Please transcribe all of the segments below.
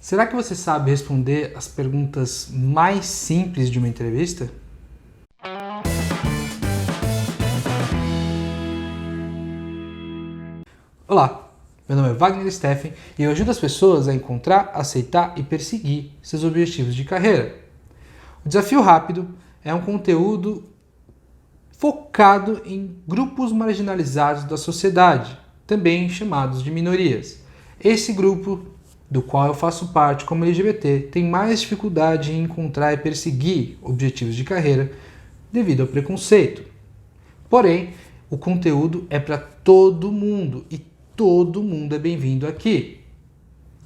Será que você sabe responder as perguntas mais simples de uma entrevista? Olá, meu nome é Wagner Steffen e eu ajudo as pessoas a encontrar, aceitar e perseguir seus objetivos de carreira. O Desafio Rápido é um conteúdo focado em grupos marginalizados da sociedade, também chamados de minorias. Esse grupo, do qual eu faço parte como LGBT, tem mais dificuldade em encontrar e perseguir objetivos de carreira devido ao preconceito. Porém, o conteúdo é para todo mundo e todo mundo é bem-vindo aqui.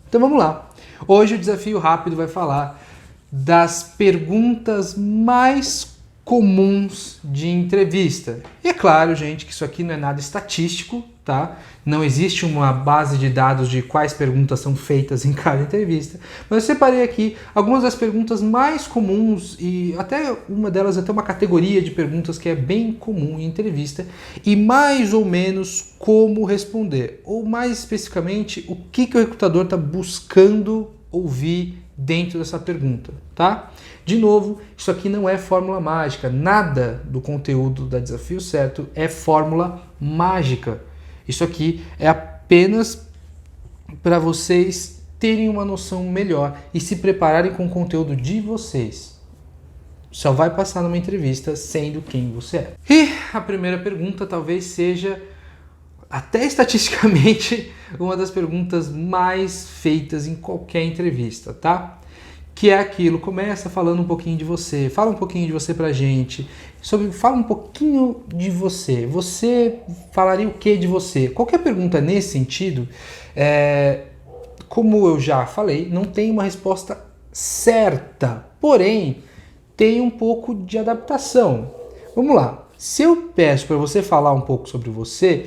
Então vamos lá. Hoje o Desafio Rápido vai falar das perguntas mais comuns de entrevista. E é claro, gente, que isso aqui não é nada estatístico, tá? Não existe uma base de dados de quais perguntas são feitas em cada entrevista, mas eu separei aqui algumas das perguntas mais comuns e até uma delas até uma categoria de perguntas que é bem comum em entrevista e mais ou menos como responder, ou mais especificamente o que o recrutador está buscando ouvir dentro dessa pergunta, tá? De novo, isso aqui não é fórmula mágica, nada do conteúdo da Desafio Certo é fórmula mágica. Isso aqui é apenas para vocês terem uma noção melhor e se prepararem com o conteúdo de vocês. Só vai passar numa entrevista sendo quem você é. E a primeira pergunta talvez seja, até estatisticamente, uma das perguntas mais feitas em qualquer entrevista, tá? Que é aquilo, começa falando um pouquinho de você, fala um pouquinho de você pra gente, fala um pouquinho de você, você falaria o que de você? Qualquer pergunta nesse sentido, como eu já falei, não tem uma resposta certa, porém, tem um pouco de adaptação. Vamos lá, se eu peço para você falar um pouco sobre você,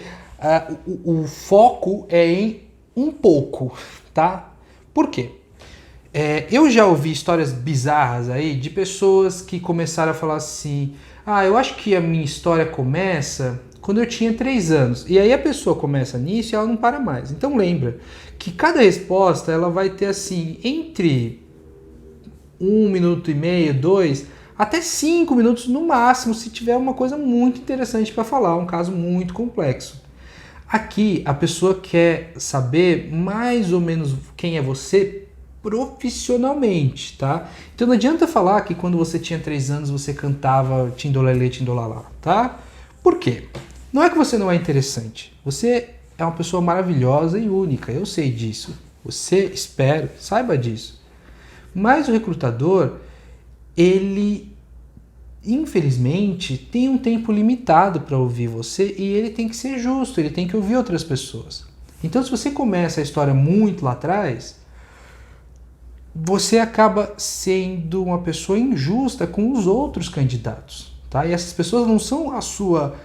o foco é em um pouco, tá? Por quê? Eu já ouvi histórias bizarras aí de pessoas que começaram a falar assim: eu acho que a minha história começa quando eu tinha 3 anos. E aí a pessoa começa nisso e ela não para mais. Então lembra que cada resposta ela vai ter assim, entre 1 minuto e meio, 2, até 5 minutos no máximo, se tiver uma coisa muito interessante para falar, um caso muito complexo. Aqui a pessoa quer saber mais ou menos quem é você profissionalmente, tá? Então não adianta falar que quando você tinha 3 anos você cantava Tindolelê, Tindolalá, tá? Por quê? Não é que você não é interessante. Você é uma pessoa maravilhosa e única, eu sei disso. Você, espero, saiba disso. Mas o recrutador, ele, infelizmente, tem um tempo limitado para ouvir você e ele tem que ser justo, ele tem que ouvir outras pessoas. Então se você começa a história muito lá atrás, você acaba sendo uma pessoa injusta com os outros candidatos, tá? E essas pessoas não são a sua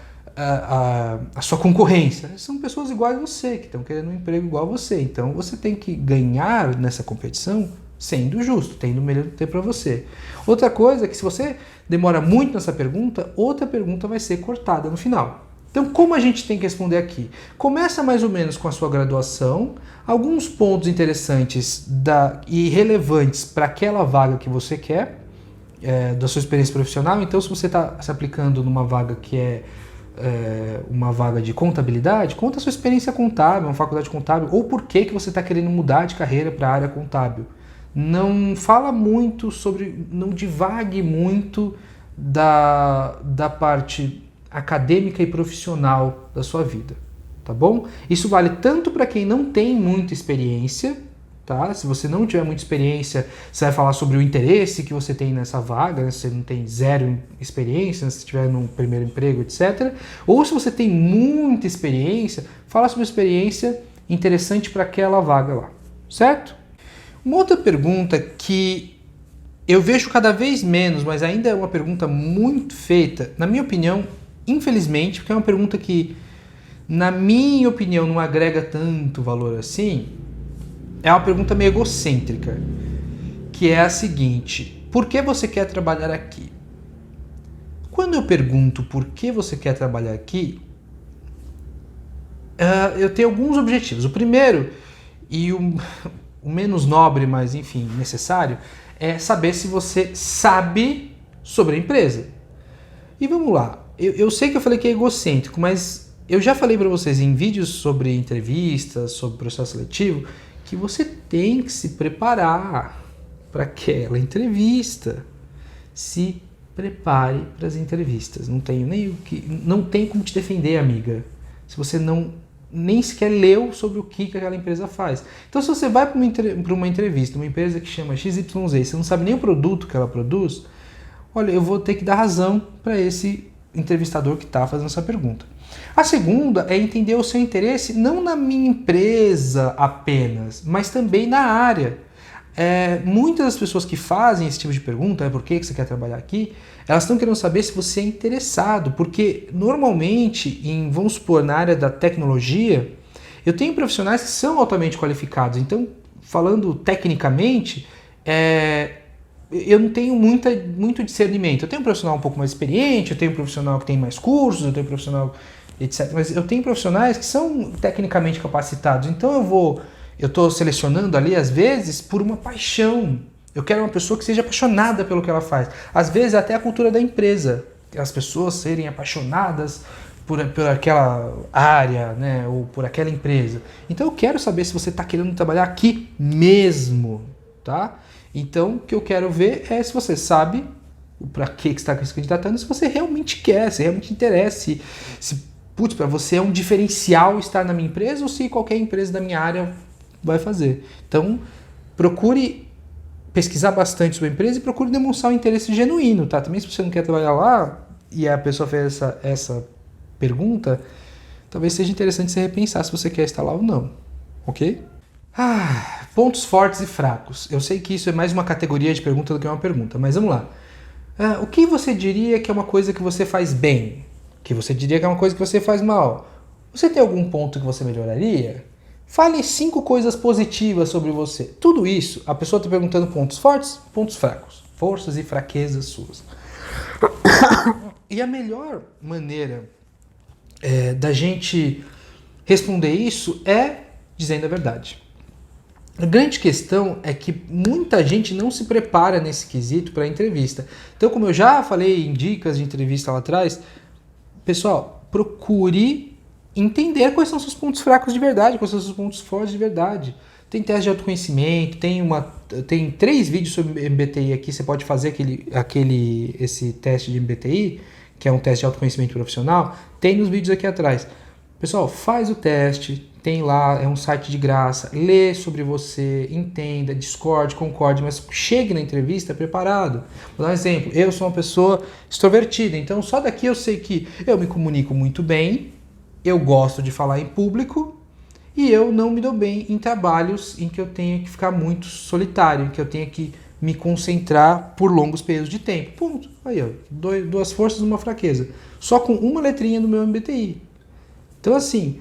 concorrência, são pessoas iguais a você, que estão querendo um emprego igual a você. Então você tem que ganhar nessa competição sendo justo, tendo o melhor tempo para você. Outra coisa é que se você demora muito nessa pergunta, outra pergunta vai ser cortada no final. Então, como a gente tem que responder aqui? Começa mais ou menos com a sua graduação, alguns pontos interessantes e relevantes para aquela vaga que você quer, da sua experiência profissional. Então, se você está se aplicando numa vaga que é uma vaga de contabilidade, conta a sua experiência contábil, uma faculdade contábil, ou por que você está querendo mudar de carreira para a área contábil. Não fala muito sobre, não divague muito da parte acadêmica e profissional da sua vida, tá bom? Isso vale tanto para quem não tem muita experiência, tá? Se você não tiver muita experiência, você vai falar sobre o interesse que você tem nessa vaga, né? Se você não tem 0 experiência, se estiver no primeiro emprego, etc. Ou se você tem muita experiência, fala sobre experiência interessante para aquela vaga lá, certo? Uma outra pergunta que eu vejo cada vez menos, mas ainda é uma pergunta muito feita, na minha opinião, infelizmente, porque é uma pergunta que, na minha opinião, não agrega tanto valor assim, é uma pergunta meio egocêntrica, que é a seguinte: por que você quer trabalhar aqui? Quando eu pergunto por que você quer trabalhar aqui, eu tenho alguns objetivos. O primeiro, e o menos nobre, mas enfim, necessário, é saber se você sabe sobre a empresa. E vamos lá, eu sei que eu falei que é egocêntrico, mas eu já falei para vocês em vídeos sobre entrevistas, sobre processo seletivo, que você tem que se preparar para aquela entrevista. Se prepare para as entrevistas. Não tem como te defender, amiga, se você nem sequer leu sobre o que aquela empresa faz. Então, se você vai para uma entrevista, uma empresa que chama XYZ, você não sabe nem o produto que ela produz, olha, eu vou ter que dar razão para esse entrevistador que está fazendo essa pergunta. A segunda é entender o seu interesse não na minha empresa apenas, mas também na área. Muitas das pessoas que fazem esse tipo de pergunta, por que você quer trabalhar aqui, elas estão querendo saber se você é interessado, porque normalmente, vamos supor, na área da tecnologia, eu tenho profissionais que são altamente qualificados, então, falando tecnicamente, eu não tenho muito discernimento. Eu tenho um profissional um pouco mais experiente, eu tenho um profissional que tem mais cursos, eu tenho um profissional, etc. Mas eu tenho profissionais que são tecnicamente capacitados, então eu estou selecionando ali, às vezes, por uma paixão. Eu quero uma pessoa que seja apaixonada pelo que ela faz. Às vezes, até a cultura da empresa. As pessoas serem apaixonadas por aquela área, né, ou por aquela empresa. Então, eu quero saber se você está querendo trabalhar aqui mesmo, tá? Então, o que eu quero ver é se você sabe para que você está se candidatando, se você realmente quer, se realmente interessa, se para você é um diferencial estar na minha empresa ou se qualquer empresa da minha área vai fazer. Então, procure pesquisar bastante sobre a empresa e procure demonstrar um interesse genuíno, tá? Também se você não quer trabalhar lá e a pessoa fez essa pergunta, talvez seja interessante você repensar se você quer estar lá ou não, ok? Pontos fortes e fracos. Eu sei que isso é mais uma categoria de pergunta do que uma pergunta, mas vamos lá. O que você diria que é uma coisa que você faz bem? O que você diria que é uma coisa que você faz mal? Você tem algum ponto que você melhoraria? Fale 5 coisas positivas sobre você. Tudo isso, a pessoa está perguntando pontos fortes, pontos fracos. Forças e fraquezas suas. E a melhor maneira da gente responder isso é dizendo a verdade. A grande questão é que muita gente não se prepara nesse quesito para a entrevista. Então, como eu já falei em dicas de entrevista lá atrás, pessoal, procure entender quais são seus pontos fracos de verdade, quais são seus pontos fortes de verdade. Tem teste de autoconhecimento, tem 3 vídeos sobre MBTI aqui, você pode fazer esse teste de MBTI, que é um teste de autoconhecimento profissional, tem nos vídeos aqui atrás. Pessoal, faz o teste, tem lá, é um site de graça, lê sobre você, entenda, discorde, concorde, mas chegue na entrevista preparado. Vou dar um exemplo, eu sou uma pessoa extrovertida, então só daqui eu sei que eu me comunico muito bem, eu gosto de falar em público e eu não me dou bem em trabalhos em que eu tenho que ficar muito solitário, em que eu tenho que me concentrar por longos períodos de tempo. Ponto. Aí, ó, 2 forças e uma fraqueza. Só com uma letrinha no meu MBTI. Então, assim,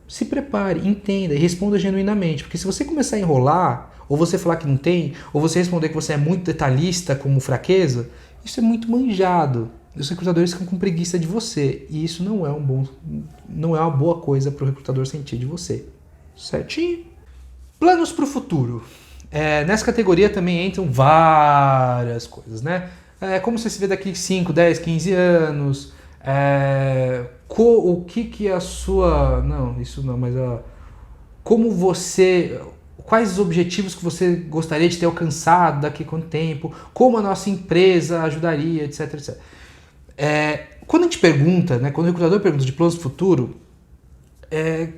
se prepare, entenda e responda genuinamente. Porque se você começar a enrolar, ou você falar que não tem, ou você responder que você é muito detalhista como fraqueza, isso é muito manjado. Os recrutadores ficam com preguiça de você. E isso não é uma boa coisa para o recrutador sentir de você. Certinho? Planos para o futuro. Nessa categoria também entram várias coisas, né? Como você se vê daqui 5, 10, 15 anos. O que é a sua... Não, isso não, mas... como você... Quais os objetivos que você gostaria de ter alcançado daqui a quanto tempo? Como a nossa empresa ajudaria, etc, etc. Quando a gente pergunta, né, quando o recrutador pergunta de planos do futuro,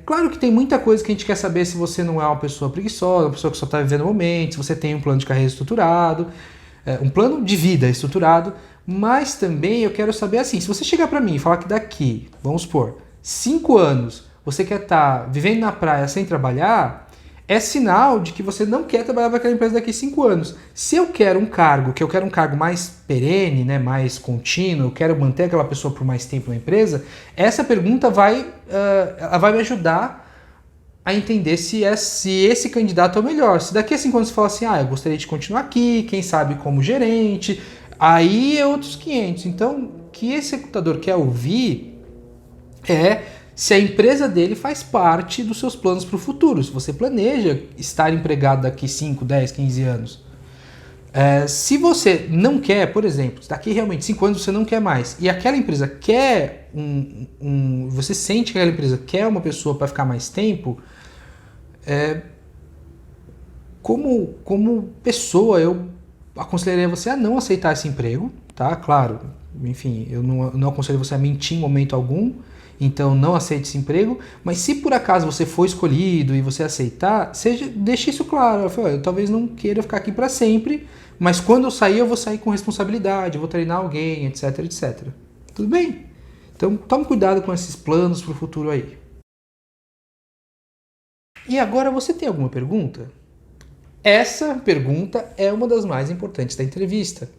claro que tem muita coisa que a gente quer saber se você não é uma pessoa preguiçosa, uma pessoa que só está vivendo o momento, se você tem um plano de carreira estruturado, um plano de vida estruturado, mas também eu quero saber assim, se você chegar para mim e falar que daqui, vamos supor, 5 anos, você quer estar vivendo na praia sem trabalhar, é sinal de que você não quer trabalhar para aquela empresa daqui a 5 anos. Se eu quero um cargo, mais perene, né, mais contínuo, eu quero manter aquela pessoa por mais tempo na empresa, essa pergunta ela vai me ajudar a entender se esse candidato é o melhor. Se daqui a 5 anos você fala assim, eu gostaria de continuar aqui, quem sabe como gerente, aí é outros 500. Então, o que esse recrutador quer ouvir é se a empresa dele faz parte dos seus planos para o futuro, se você planeja estar empregado daqui 5, 10, 15 anos. Se você não quer, por exemplo, daqui realmente 5 anos você não quer mais, e aquela empresa quer você sente que aquela empresa quer uma pessoa para ficar mais tempo, como pessoa, eu aconselharia você a não aceitar esse emprego, tá? Claro, enfim, eu não aconselho você a mentir em momento algum, então não aceite esse emprego, mas se por acaso você for escolhido e você aceitar, deixe isso claro. Eu talvez não queira ficar aqui para sempre, mas quando eu sair, eu vou sair com responsabilidade, eu vou treinar alguém, etc, etc. Tudo bem? Então tome cuidado com esses planos para o futuro aí. E agora você tem alguma pergunta? Essa pergunta é uma das mais importantes da entrevista.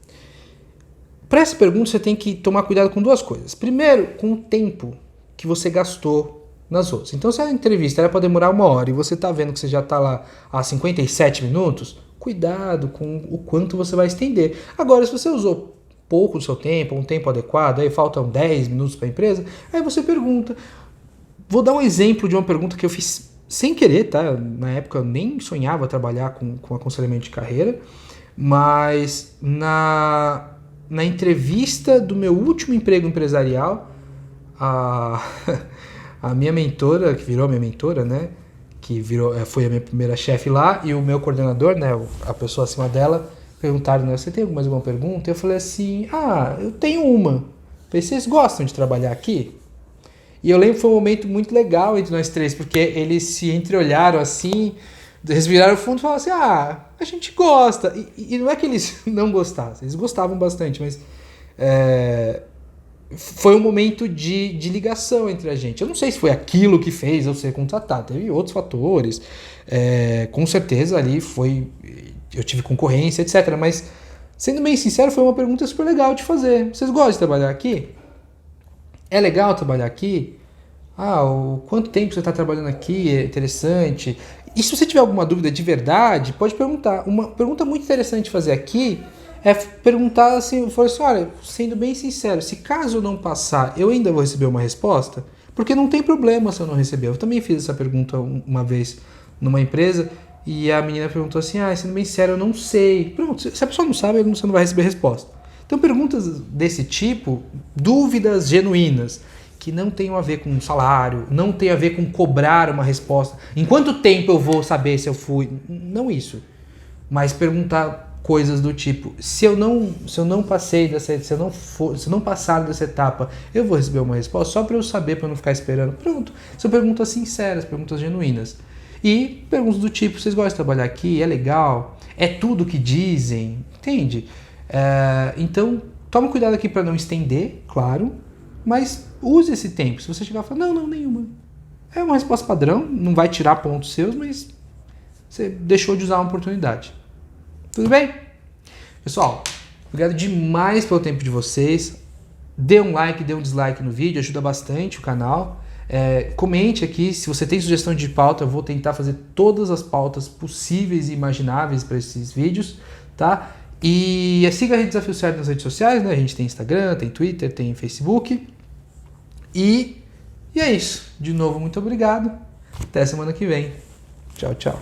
Para essa pergunta você tem que tomar cuidado com duas coisas. Primeiro, com o tempo que você gastou nas outras. Então, se a entrevista era para demorar 1 hora e você está vendo que você já está lá há 57 minutos, cuidado com o quanto você vai estender. Agora, se você usou pouco do seu tempo, um tempo adequado, aí faltam 10 minutos para a empresa, aí você pergunta. Vou dar um exemplo de uma pergunta que eu fiz sem querer, tá? Na época eu nem sonhava trabalhar com aconselhamento de carreira, mas na entrevista do meu último emprego empresarial, a minha mentora, que virou minha mentora, né? Foi a minha primeira chefe lá, e o meu coordenador, né? A pessoa acima dela, perguntaram, né? Você tem mais alguma pergunta? Eu falei assim, eu tenho uma. Falei, vocês gostam de trabalhar aqui? E eu lembro que foi um momento muito legal entre nós três, porque eles se entreolharam assim, respiraram fundo e falaram assim, a gente gosta. E não é que eles não gostassem, eles gostavam bastante, mas foi um momento de ligação entre a gente. Eu não sei se foi aquilo que fez eu ser contratado, teve outros fatores, com certeza ali eu tive concorrência, etc. Mas, sendo bem sincero, foi uma pergunta super legal de fazer. Vocês gostam de trabalhar aqui? É legal trabalhar aqui? Quanto tempo você está trabalhando aqui? É interessante. E se você tiver alguma dúvida de verdade, pode perguntar. Uma pergunta muito interessante de fazer aqui é perguntar assim, olha, sendo bem sincero, se caso eu não passar, eu ainda vou receber uma resposta? Porque não tem problema se eu não receber. Eu também fiz essa pergunta uma vez numa empresa e a menina perguntou assim, sendo bem sincero, eu não sei. Pronto, se a pessoa não sabe, você não vai receber resposta. Então, perguntas desse tipo, dúvidas genuínas, que não tenham a ver com salário, não tem a ver com cobrar uma resposta. Em quanto tempo eu vou saber se eu fui? Não isso. Mas perguntar coisas do tipo, se eu não passei se eu não passar dessa etapa, eu vou receber uma resposta só para eu saber, para eu não ficar esperando. Pronto. São perguntas sinceras, perguntas genuínas. E perguntas do tipo, vocês gostam de trabalhar aqui? É legal? É tudo que dizem? Entende? Então, tome cuidado aqui para não estender, claro, mas use esse tempo. Se você chegar e falar, não, nenhuma. É uma resposta padrão, não vai tirar pontos seus, mas você deixou de usar uma oportunidade. Tudo bem? Pessoal, obrigado demais pelo tempo de vocês. Dê um like, dê um dislike no vídeo, ajuda bastante o canal. Comente aqui, se você tem sugestão de pauta, eu vou tentar fazer todas as pautas possíveis e imagináveis para esses vídeos, tá? E siga a Rede Desafio Certo nas redes sociais, né? A gente tem Instagram, tem Twitter, tem Facebook. E é isso. De novo, muito obrigado. Até semana que vem. Tchau, tchau.